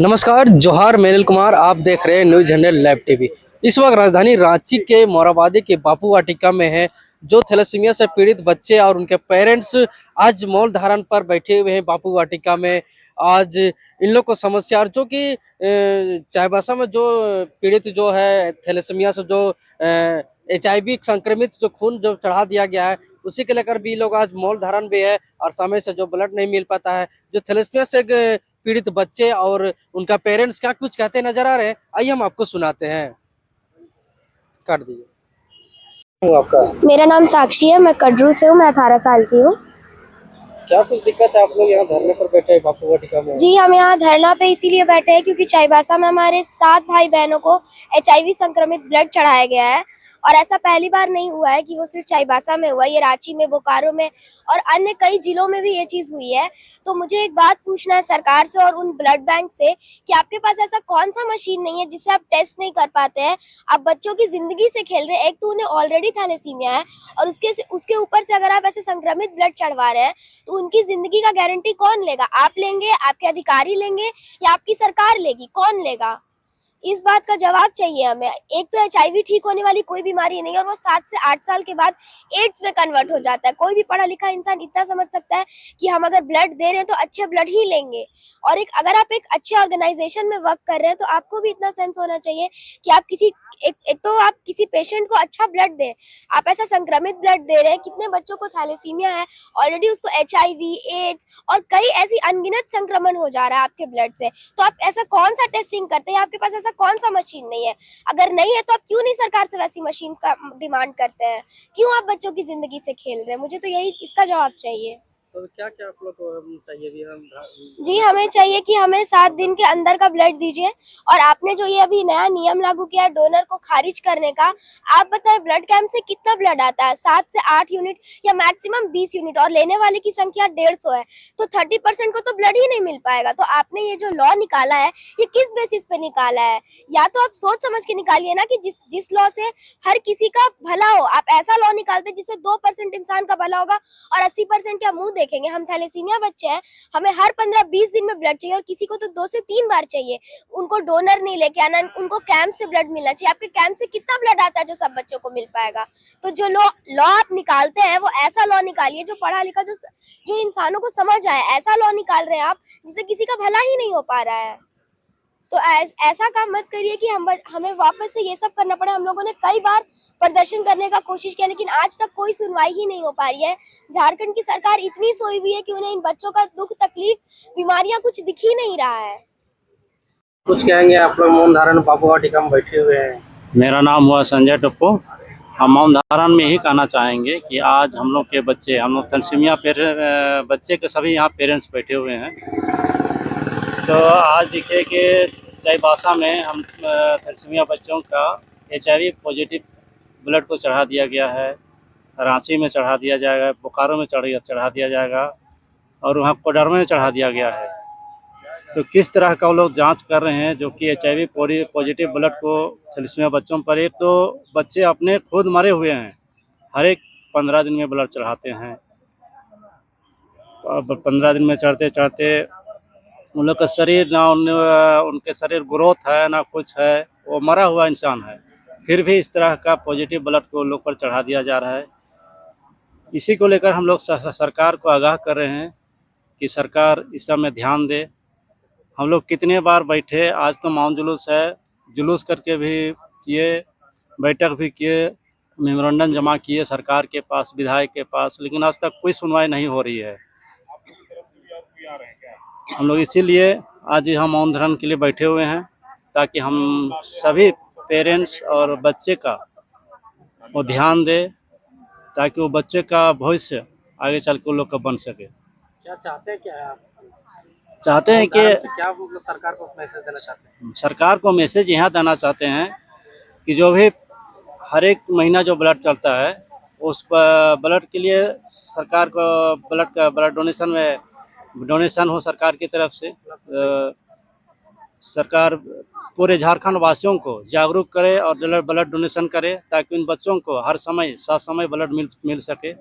नमस्कार, जोहार। मैं अनिल कुमार, आप देख रहे हैं न्यूज़ जनरल लाइव टीवी। इस वक्त राजधानी रांची के मोराबादी के बापू वाटिका में है, जो थैलेसीमिया से पीड़ित बच्चे और उनके पेरेंट्स आज मौन धारण पर बैठे हुए हैं बापू वाटिका में। आज इन लोग को समस्या, और जो कि चाईबासा में जो पीड़ित जो है थैलेसीमिया से, जो HIV संक्रमित जो खून जो चढ़ा दिया गया है, उसी के लेकर भी लोग आज मौन धारण भी है। और समय से जो ब्लड नहीं मिल पाता है, जो थैलेसीमिया से पीड़ित बच्चे और उनका पेरेंट्स क्या कुछ कहते नजर आ रहे हैं, आइए हम आपको सुनाते हैं। काट दीजिए। आपका मेरा नाम साक्षी है, मैं कटरू से हूँ, मैं 18 साल की हूँ। क्या कुछ दिक्कत है? आप लोग यहाँ धरने पर बैठे हैं बापू वाटिका में? जी, हम यहाँ धरना पे इसीलिए बैठे हैं क्योंकि चाईबासा में हमारे 7 भाई बहनों को HIV संक्रमित ब्लड चढ़ाया गया है। और ऐसा पहली बार नहीं हुआ है कि वो सिर्फ चाईबासा में हुआ, ये रांची में, बोकारो में और अन्य कई जिलों में भी ये चीज हुई है। तो मुझे एक बात पूछना है सरकार से और उन ब्लड बैंक से कि आपके पास ऐसा कौन सा मशीन नहीं है जिससे आप टेस्ट नहीं कर पाते हैं? आप बच्चों की जिंदगी से खेल रहे हैं। एक तो उन्हें ऑलरेडी थैलेसीमिया है और उसके ऊपर से अगर आप ऐसे संक्रमित ब्लड चढ़वा रहे हैं तो उनकी जिंदगी का गारंटी कौन लेगा? आप लेंगे, आपके अधिकारी लेंगे या आपकी सरकार लेगी? कौन लेगा? इस बात का जवाब चाहिए हमें। एक तो HIV ठीक होने वाली कोई बीमारी नहीं है और वो 7 से 8 साल के बाद एड्स में कन्वर्ट हो जाता है। कोई भी पढ़ा लिखा इंसान इतना समझ सकता है कि हम अगर ब्लड दे रहे हैं तो अच्छे ब्लड ही लेंगे। और अगर आप एक अच्छे ऑर्गेनाइजेशन में वर्क कर रहे हैं तो आपको भी इतना सेंस होना चाहिए कि आप एक तो आप किसी पेशेंट को अच्छा ब्लड दें। आप ऐसा संक्रमित ब्लड दे रहे हैं। कितने बच्चों को थैलेसीमिया है, ऑलरेडी उसको HIV, एड्स और कई ऐसी अनगिनत संक्रमण हो जा रहा है आपके ब्लड से। तो आप ऐसा कौन सा टेस्टिंग करते हैं? आपके पास ऐसा कौन सा मशीन नहीं है? अगर नहीं है तो आप क्यों नहीं सरकार से वैसी मशीन का डिमांड करते हैं? क्यों आप बच्चों की जिंदगी से खेल रहे हैं? मुझे तो यही इसका जवाब चाहिए। तो क्या क्या आप लोग को चाहिए भी? जी, हमें चाहिए कि हमें 7 दिन के अंदर का ब्लड दीजिए। और आपने जो ये अभी नया नियम लागू किया है डोनर को खारिज करने का, आप बताएं ब्लड कैंप से कितना ब्लड आता है? 7 से 8 यूनिट या मैक्सिमम 20 यूनिट, और लेने वाले की संख्या 150 है, तो 30% को तो ब्लड ही नहीं मिल पाएगा। तो आपने ये जो लॉ निकाला है, ये किस बेसिस पे निकाला है? या तो आप सोच समझ के निकालिए ना कि जिस लॉ से हर किसी का भला हो। आप ऐसा लॉ निकालते जिससे 2% इंसान का भला होगा और 80% क्या मुंह देखेंगे? हम थैलेसीमिया बच्चे हैं, हमें हर 15-20 दिन में ब्लड चाहिए और किसी को तो 2 से 3 बार चाहिए। उनको डोनर नहीं लेके आना, उनको कैंप से ब्लड मिलना चाहिए। आपके कैंप से कितना ब्लड आता है जो सब बच्चों को मिल पाएगा? तो जो लॉ आप निकालते हैं वो ऐसा लॉ निकालिए जो पढ़ा लिखा, जो इंसानों को समझ आए। ऐसा लॉ निकाल रहे हैं आप जिससे किसी का भला ही नहीं हो पा रहा है। तो ऐसा काम मत करिए कि हमें वापस से ये सब करना पड़े। हम लोगों ने कई बार प्रदर्शन करने का कोशिश किया लेकिन आज तक कोई सुनवाई ही नहीं हो पा रही है। झारखंड की सरकार इतनी सोई हुई है कि उन्हें इन बच्चों का दुख, तकलीफ, बीमारियां कुछ दिख ही नहीं रहा है। कुछ कहेंगे? आप लोग मौन धारण बापू वाटिका में बैठे हुए हैं। मेरा नाम हुआ संजय टप्पू। हम मौन धारण में ही कहना चाहेंगे कि आज हम लोग के बच्चे, हम लोग थैलेसीमिया बच्चे के सभी यहाँ पेरेंट्स बैठे हुए हैं। तो आज देखिए कि चाईबासा में हम थैलेसीमिया बच्चों का HIV पॉजिटिव ब्लड को चढ़ा दिया गया है। रांची में चढ़ा दिया जाएगा, बोकारो में चढ़ा दिया जाएगा और वहाँ कोडरमा में चढ़ा दिया गया है। तो किस तरह का वो लोग जांच कर रहे हैं जो कि HIV पॉजिटिव ब्लड को थैलेसीमिया बच्चों पर। एक तो बच्चे अपने खुद मरे हुए हैं, हर एक 15 दिन में ब्लड चढ़ाते हैं। अब 15 दिन में चढ़ते चढ़ते उन लोग का शरीर ना उनके शरीर ग्रोथ है ना कुछ है, वो मरा हुआ इंसान है। फिर भी इस तरह का पॉजिटिव ब्लड को उन लोग पर चढ़ा दिया जा रहा है। इसी को लेकर हम लोग सरकार को आगाह कर रहे हैं कि सरकार इस सब में ध्यान दे। हम लोग कितने बार बैठे, आज तो मौन जुलूस है, जुलूस करके भी किए, बैठक भी किए, मेमोरेंडम जमा किए सरकार के पास, विधायक के पास, लेकिन आज तक कोई सुनवाई नहीं हो रही है। हम लोग इसीलिए आज यहाँ मौन धारण के लिए बैठे हुए हैं, ताकि हम सभी पेरेंट्स और बच्चे का वो ध्यान दे, ताकि वो बच्चे का भविष्य आगे चल के उन लोग का बन सके। क्या चाहते हैं, क्या है आप चाहते हैं कि क्या मतलब सरकार को मैसेज देना चाहते हैं? सरकार को मैसेज यहाँ देना चाहते हैं कि जो भी हर एक महीना जो ब्लड चलता है, उस ब्लड के लिए सरकार को ब्लड डोनेशन हो सरकार की तरफ से। सरकार पूरे झारखंड वासियों को जागरूक करे और ब्लड डोनेशन करे, ताकि उन बच्चों को हर समय ससमय ब्लड मिल सके।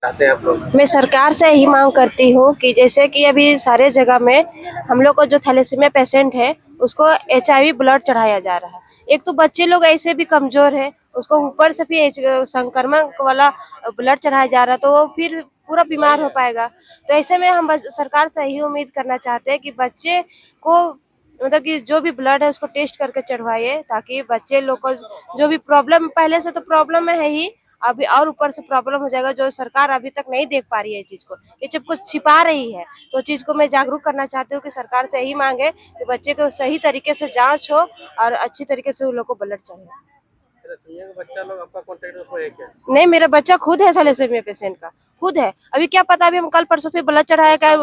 चाहते हैं आप लोग? मैं सरकार से यही मांग करती हूँ कि जैसे कि अभी सारे जगह में हम लोग को जो थैलेसीमिया पेशेंट है उसको HIV ब्लड चढ़ाया जा रहा है। एक तो बच्चे लोग ऐसे भी कमजोर है, उसको ऊपर से भी संक्रमण वाला ब्लड चढ़ाया जा रहा है, तो वो फिर पूरा बीमार हो पाएगा। तो ऐसे में हम सरकार से यही उम्मीद करना चाहते हैं कि बच्चे को मतलब कि जो भी ब्लड है उसको टेस्ट करके चढ़वाइए, ताकि बच्चे लोग को जो भी प्रॉब्लम, पहले से तो प्रॉब्लम में है ही, अभी और ऊपर से प्रॉब्लम हो जाएगा, जो सरकार अभी तक नहीं देख पा रही है चीज को, ये जब कुछ छिपा रही है। तो चीज को मैं जागरूक करना चाहती हूँ कि सरकार से यही मांगे कि बच्चे को सही तरीके से जांच हो और अच्छी तरीके से उन लोग को ब्लड चाहिए। थैलेसीमिया का बच्चा लोग आपका कांटेक्ट में है क्या? नहीं, मेरा बच्चा खुद है थैलेसीमिया पेशेंट का, खुद है। अभी क्या पता, अभी हम कल परसों फिर ब्लड चढ़ाया क्या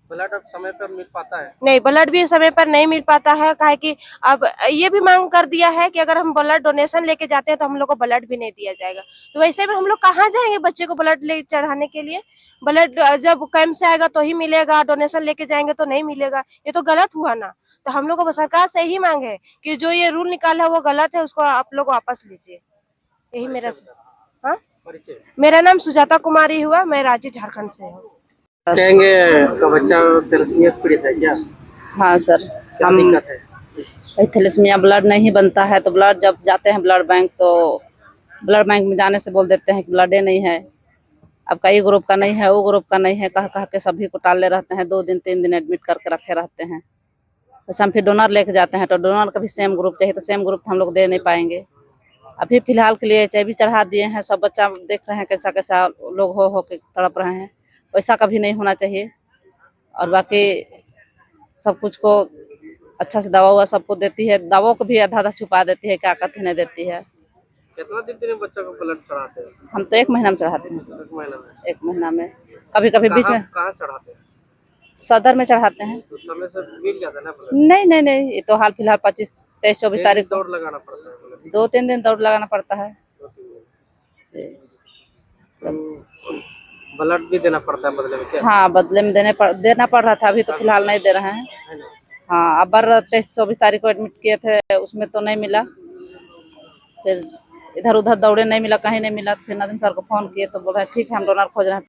ब्लड अब समय पर मिल पाता है? नहीं, ब्लड भी समय पर नहीं मिल पाता है। काहे कि अब ये भी मांग कर दिया है कि अगर हम ब्लड डोनेशन लेके जाते हैं तो हम लोग को ब्लड भी नहीं दिया जाएगा। तो वैसे में हम लोग कहाँ जाएंगे बच्चे को ब्लड ले चढ़ाने के लिए? ब्लड जब कैंप से आएगा तो ही मिलेगा, डोनेशन लेके जाएंगे तो नहीं मिलेगा, ये तो गलत हुआ ना। तो हम लोग को सरकार से यही मांग है कि जो ये रूल निकाला है वो गलत है, उसको आप लोग वापस लीजिए। यही मेरा हाँ, परिचय मेरा नाम सुजाता कुमारी हुआ, मैं रांची झारखंड से हूँ। कहेंगे आपका बच्चा थैलेसीमिया से पीड़ित है क्या? हाँ सर, क्या हम दिक्कत है? थैलेसीमिया ब्लड नहीं बनता है, तो ब्लड जब जाते हैं ब्लड बैंक, तो ब्लड बैंक में जाने से बोल देते हैं कि ब्लड नहीं है, अब कई ग्रुप का नहीं है, वो ग्रुप का नहीं है, कह के सभी को टाले रहते हैं। 2 दिन 3 दिन एडमिट करके रखे रहते हैं। वैसे हम फिर डोनर लेके जाते हैं, तो डोनर का भी सेम ग्रुप चाहिए, तो सेम ग्रुप हम लोग दे नहीं पाएंगे। अभी फिलहाल के लिए HIV चढ़ा दिए हैं। सब बच्चा देख रहे हैं कैसा कैसा लोग हो के तड़प रहे हैं, वैसा कभी नहीं होना चाहिए। और बाकी सब कुछ को अच्छा से दवा हुआ सबको देती है, दवाओं को भी आधा छुपा देती है, क्या कहते नहीं देती है। कितना दिन में बच्चा को ब्लड चढ़ाते हैं? हम तो 1 महीना में चढ़ाते हैं सर, 1 महीना में? 1 महीना में। कभी कभी बीच में कहाँ चढ़ाते हैं? सदर में चढ़ाते हैं। तो समय से मिल जाता है ना ब्लड? नहीं नहीं नहीं, ये तो हाल फिलहाल 25, 23, 24 तारीख को दौड़ लगाना पड़ता है ब्लड? 2-3 दिन दौड़ लगाना पड़ता है 2-3 दिन। जी। तो ब्लड भी देना पड़ता है बदले में क्या? हाँ, बदले में देना पड़ रहा था, अभी तो फिलहाल नहीं दे रहे हैं। है ना? हाँ, अब 23-24 तारीख को एडमिट किए थे, उसमें तो नहीं मिला। फिर इधर उधर दौड़े, नहीं मिला, कहीं नहीं मिला, तो फिर नदीम सर को फोन किए तो बोल रहे ठीक है हम डोनर खोज रहे हैं।